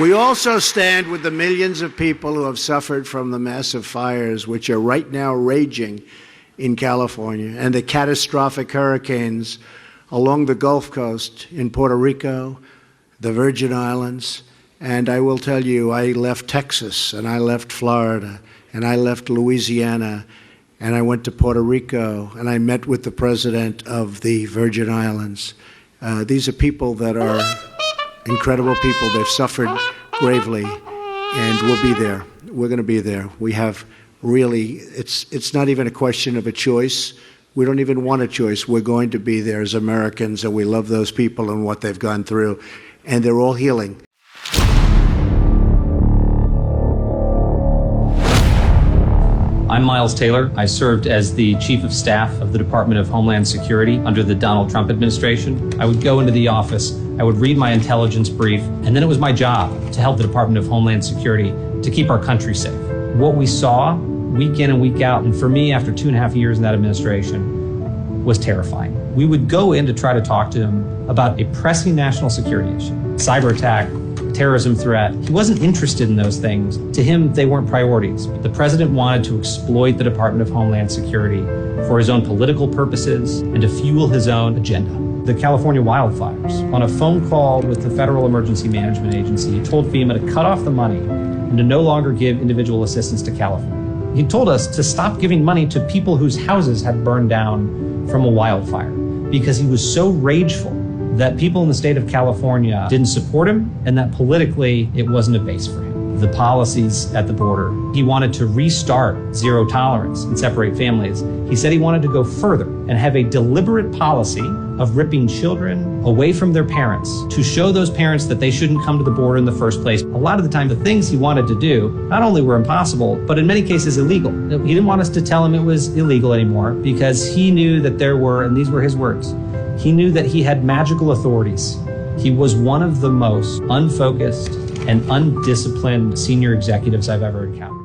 We also stand with the millions of people who have suffered from the massive fires which are right now raging in California and the catastrophic hurricanes along the Gulf Coast in Puerto Rico, the Virgin Islands. And I will tell you, I left Texas and I left Florida and I left Louisiana and I went to Puerto Rico and I met with the president of the Virgin Islands. These are people that are incredible people. They've suffered gravely, and we'll be there. We're going to be there. We have really, it's not even a question of a choice. We don't even want a choice. We're going to be there as Americans, and we love those people and what they've gone through, and they're all healing. I'm Miles Taylor. I served as the Chief of Staff of the Department of Homeland Security under the Donald Trump administration. I would go into the office, I would read my intelligence brief, and then it was my job to help the Department of Homeland Security to keep our country safe. What we saw week in and week out, and for me after 2.5 years in that administration, was terrifying. We would go in to try to talk to him about a pressing national security issue, cyber attack, terrorism threat. He wasn't interested in those things. To him, they weren't priorities. The president wanted to exploit the Department of Homeland Security for his own political purposes and to fuel his own agenda. The California wildfires. On a phone call with the Federal Emergency Management Agency, he told FEMA to cut off the money and to no longer give individual assistance to California. He told us to stop giving money to people whose houses had burned down from a wildfire because he was so rageful that people in the state of California didn't support him and that politically it wasn't a base for him. The policies at the border, he wanted to restart zero tolerance and separate families. He said he wanted to go further and have a deliberate policy of ripping children away from their parents to show those parents that they shouldn't come to the border in the first place. A lot of the time, the things he wanted to do not only were impossible, but in many cases illegal. He didn't want us to tell him it was illegal anymore because he knew that there were, and these were his words, he knew that he had magical authorities. He was one of the most unfocused and undisciplined senior executives I've ever encountered.